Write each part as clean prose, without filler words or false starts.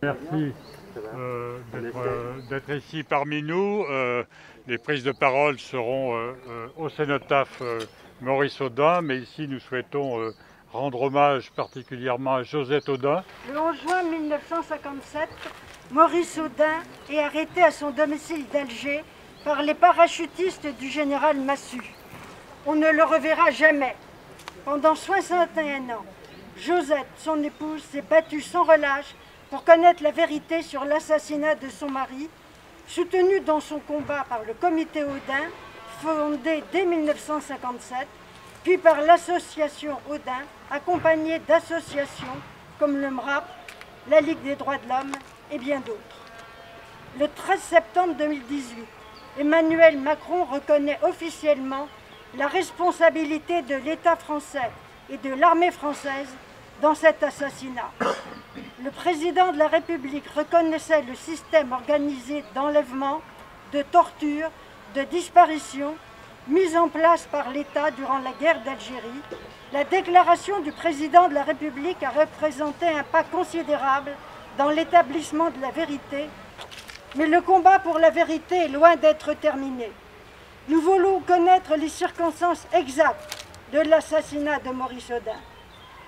Merci d'être ici parmi nous. Les prises de parole seront au cénotaphe Maurice Audin, mais ici nous souhaitons rendre hommage particulièrement à Josette Audin. Le 11 juin 1957, Maurice Audin est arrêté à son domicile d'Alger par les parachutistes du général Massu. On ne le reverra jamais. Pendant 61 ans, Josette, son épouse, s'est battue sans relâche pour connaître la vérité sur l'assassinat de son mari, soutenue dans son combat par le comité Audin, fondé dès 1957, puis par l'association Audin, accompagnée d'associations comme le MRAP, la Ligue des droits de l'homme et bien d'autres. Le 13 septembre 2018, Emmanuel Macron reconnaît officiellement la responsabilité de l'État français et de l'armée française dans cet assassinat. Le président de la République reconnaissait le système organisé d'enlèvement, de torture, de disparition mis en place par l'État durant la guerre d'Algérie. La déclaration du président de la République a représenté un pas considérable dans l'établissement de la vérité, mais le combat pour la vérité est loin d'être terminé. Nous voulons connaître les circonstances exactes de l'assassinat de Maurice Audin.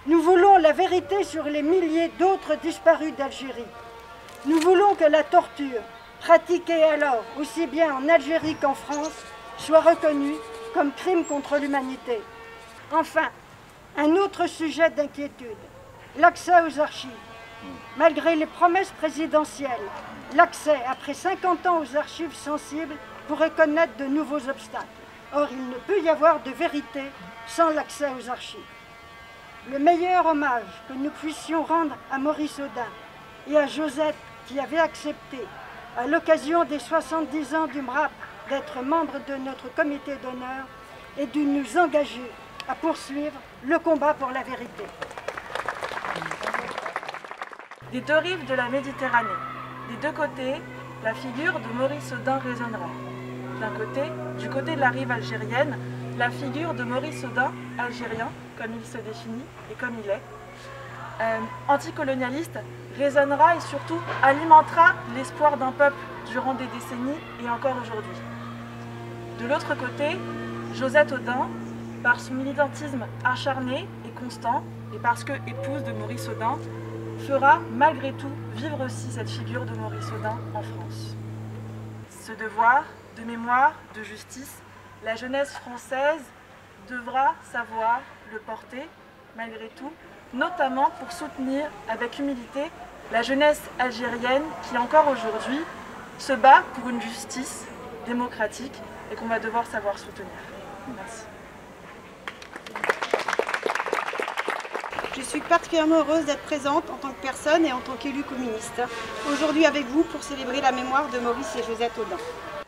Nous voulons la vérité sur les milliers d'autres disparus d'Algérie. Nous voulons que la torture, pratiquée alors aussi bien en Algérie qu'en France, soit reconnue comme crime contre l'humanité. Enfin, un autre sujet d'inquiétude, l'accès aux archives. Malgré les promesses présidentielles, l'accès après 50 ans aux archives sensibles pourrait connaître de nouveaux obstacles. Or, il ne peut y avoir de vérité sans l'accès aux archives. Le meilleur hommage que nous puissions rendre à Maurice Audin et à Josette qui avait accepté, à l'occasion des 70 ans du MRAP, d'être membre de notre comité d'honneur et de nous engager à poursuivre le combat pour la vérité. Des deux rives de la Méditerranée, des deux côtés, la figure de Maurice Audin résonnera. D'un côté, du côté de la rive algérienne, la figure de Maurice Audin, algérien, comme il se définit et comme il est, anticolonialiste, résonnera et surtout alimentera l'espoir d'un peuple durant des décennies et encore aujourd'hui. De l'autre côté, Josette Audin, par son militantisme acharné et constant, et parce que épouse de Maurice Audin, fera malgré tout vivre aussi cette figure de Maurice Audin en France. Ce devoir de mémoire, de justice, la jeunesse française devra savoir le porter malgré tout, notamment pour soutenir avec humilité la jeunesse algérienne qui encore aujourd'hui se bat pour une justice démocratique et qu'on va devoir savoir soutenir. Merci. Je suis particulièrement heureuse d'être présente en tant que personne et en tant qu'élue communiste, aujourd'hui avec vous pour célébrer la mémoire de Maurice et Josette Audin.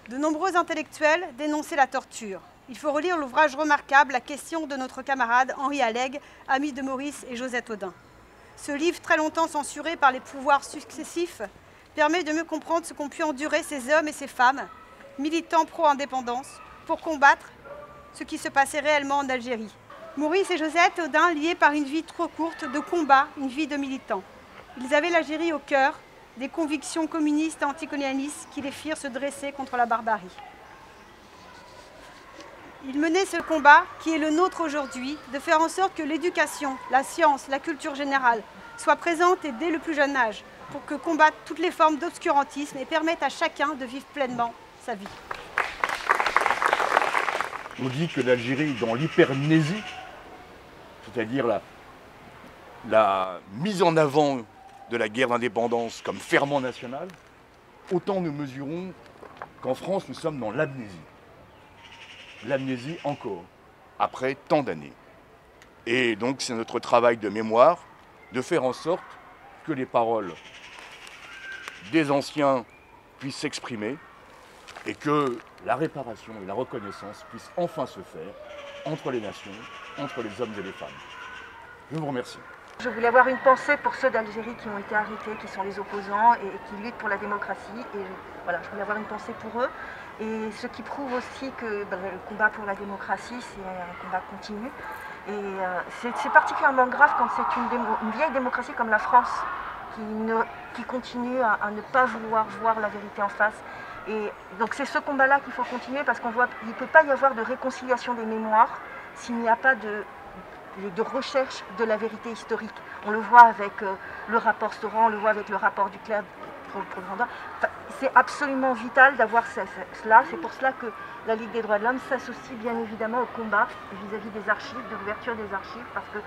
De nombreux intellectuels dénonçaient la torture. Il faut relire l'ouvrage remarquable « La question » de notre camarade Henri Allègre, ami de Maurice et Josette Audin. Ce livre, très longtemps censuré par les pouvoirs successifs, permet de mieux comprendre ce qu'ont pu endurer ces hommes et ces femmes, militants pro-indépendance, pour combattre ce qui se passait réellement en Algérie. Maurice et Josette Audin liés par une vie trop courte de combat, une vie de militants. Ils avaient l'Algérie au cœur, des convictions communistes et anticolonialistes qui les firent se dresser contre la barbarie. Ils menaient ce combat qui est le nôtre aujourd'hui, de faire en sorte que l'éducation, la science, la culture générale soient présentes et dès le plus jeune âge, pour que combattent toutes les formes d'obscurantisme et permettent à chacun de vivre pleinement sa vie. On dit que l'Algérie est dans l'hypermnésie, c'est-à-dire la mise en avant de la guerre d'indépendance comme ferment national, autant nous mesurons qu'en France, nous sommes dans l'amnésie. L'amnésie encore, après tant d'années. Et donc, c'est notre travail de mémoire de faire en sorte que les paroles des anciens puissent s'exprimer et que la réparation et la reconnaissance puissent enfin se faire entre les nations, entre les hommes et les femmes. Je vous remercie. Je voulais avoir une pensée pour ceux d'Algérie qui ont été arrêtés, qui sont les opposants et qui luttent pour la démocratie. Et voilà, je voulais avoir une pensée pour eux. Et ce qui prouve aussi que le combat pour la démocratie, c'est un combat continu. Et c'est particulièrement grave quand c'est une vieille démocratie comme la France qui continue à ne pas vouloir voir la vérité en face. Et donc c'est ce combat-là qu'il faut continuer parce qu'on voit qu'il ne peut pas y avoir de réconciliation des mémoires s'il n'y a pas de recherche de la vérité historique. On le voit avec le rapport Storan, on le voit avec le rapport Duclerc pour le Rwanda. Enfin, c'est absolument vital d'avoir cela. C'est pour cela que la Ligue des droits de l'homme s'associe bien évidemment au combat vis-à-vis des archives, de l'ouverture des archives, parce que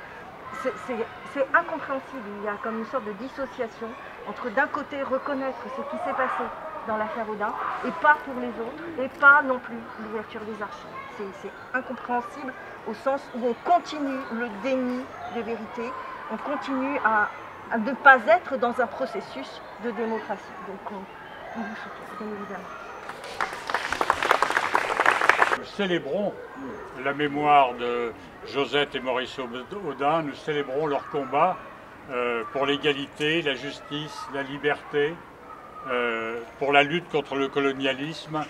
c'est incompréhensible. Il y a comme une sorte de dissociation entre d'un côté reconnaître ce qui s'est passé dans l'affaire Audin et pas pour les autres, et pas non plus l'ouverture des archives. C'est incompréhensible au sens où on continue le déni de vérité, on continue à ne pas être dans un processus de démocratie. Donc on vous soutient, bien évidemment. Nous célébrons la mémoire de Josette et Maurice Audin, nous célébrons leur combat pour l'égalité, la justice, la liberté, pour la lutte contre le colonialisme,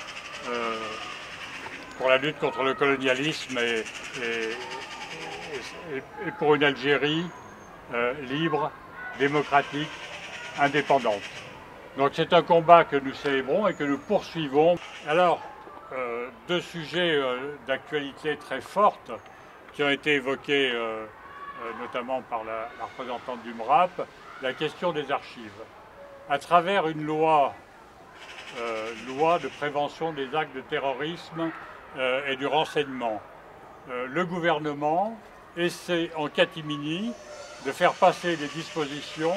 et pour une Algérie libre, démocratique, indépendante. Donc c'est un combat que nous célébrons et que nous poursuivons. Alors, deux sujets d'actualité très forte qui ont été évoqués notamment par la représentante du MRAP, la question des archives. À travers une loi de prévention des actes de terrorisme et du renseignement, le gouvernement essaie en catimini de faire passer des dispositions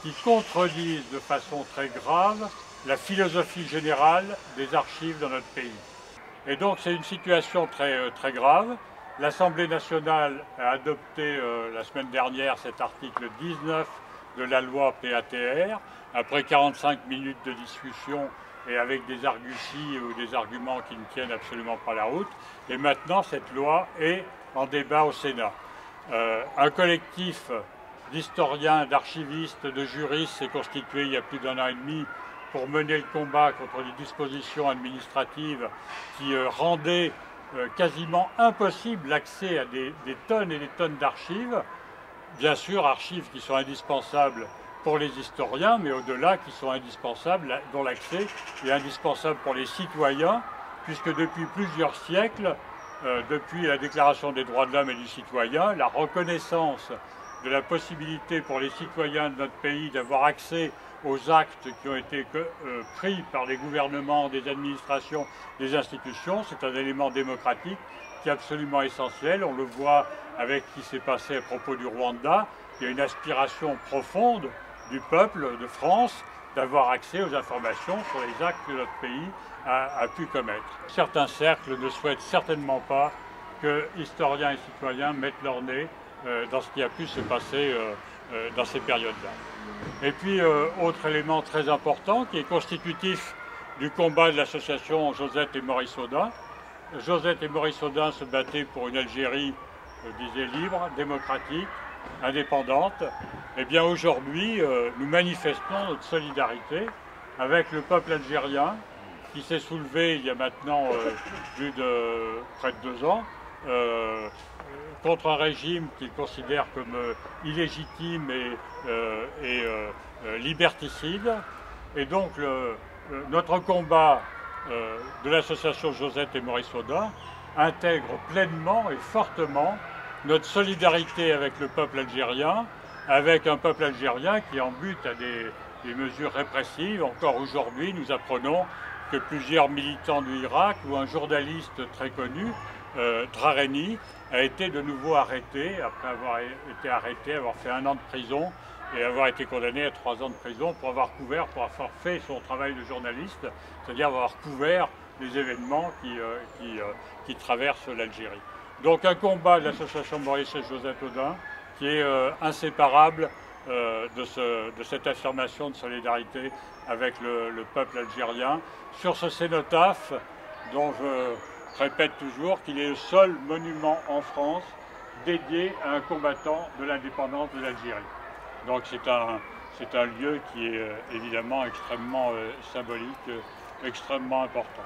qui contredisent de façon très grave la philosophie générale des archives dans notre pays. Et donc c'est une situation très grave. L'Assemblée nationale a adopté la semaine dernière cet article 19 de la loi PATR, après 45 minutes de discussion et avec des arguties ou des arguments qui ne tiennent absolument pas la route. Et maintenant, cette loi est en débat au Sénat. Un collectif d'historiens, d'archivistes, de juristes s'est constitué il y a plus d'1 an et demi pour mener le combat contre les dispositions administratives qui rendaient quasiment impossible l'accès à des tonnes et des tonnes d'archives. Bien sûr, archives qui sont indispensables pour les historiens, mais au-delà qui sont indispensables, dont l'accès est indispensable pour les citoyens, puisque depuis plusieurs siècles, depuis la Déclaration des droits de l'homme et du citoyen, la reconnaissance de la possibilité pour les citoyens de notre pays d'avoir accès aux actes qui ont été pris par les gouvernements, des administrations, des institutions, c'est un élément démocratique qui est absolument essentiel. On le voit avec ce qui s'est passé à propos du Rwanda. Il y a une aspiration profonde du peuple de France d'avoir accès aux informations sur les actes que notre pays a pu commettre. Certains cercles ne souhaitent certainement pas que historiens et citoyens mettent leur nez dans ce qui a pu se passer dans ces périodes-là. Et puis, autre élément très important qui est constitutif du combat de l'association Josette et Maurice Audin. Josette et Maurice Audin se battaient pour une Algérie, je disais, libre, démocratique, indépendante. Eh bien aujourd'hui, nous manifestons notre solidarité avec le peuple algérien qui s'est soulevé il y a maintenant plus de près de 2 ans contre un régime qu'il considère comme illégitime et liberticide. Et donc notre combat de l'association Josette et Maurice Audin intègre pleinement et fortement notre solidarité avec le peuple algérien, avec un peuple algérien qui en bute à des mesures répressives. Encore aujourd'hui, nous apprenons que plusieurs militants du Irak ou un journaliste très connu, Drareni, a été de nouveau arrêté, après avoir été arrêté, avoir fait 1 an de prison et avoir été condamné à 3 ans de prison pour avoir fait son travail de journaliste, c'est-à-dire avoir couvert les événements qui traversent l'Algérie. Donc un combat de l'association Maurice et Josette Audin qui est inséparable de cette affirmation de solidarité avec le peuple algérien sur ce cénotaphe dont je répète toujours qu'il est le seul monument en France dédié à un combattant de l'indépendance de l'Algérie. Donc c'est un lieu qui est évidemment extrêmement symbolique, extrêmement important.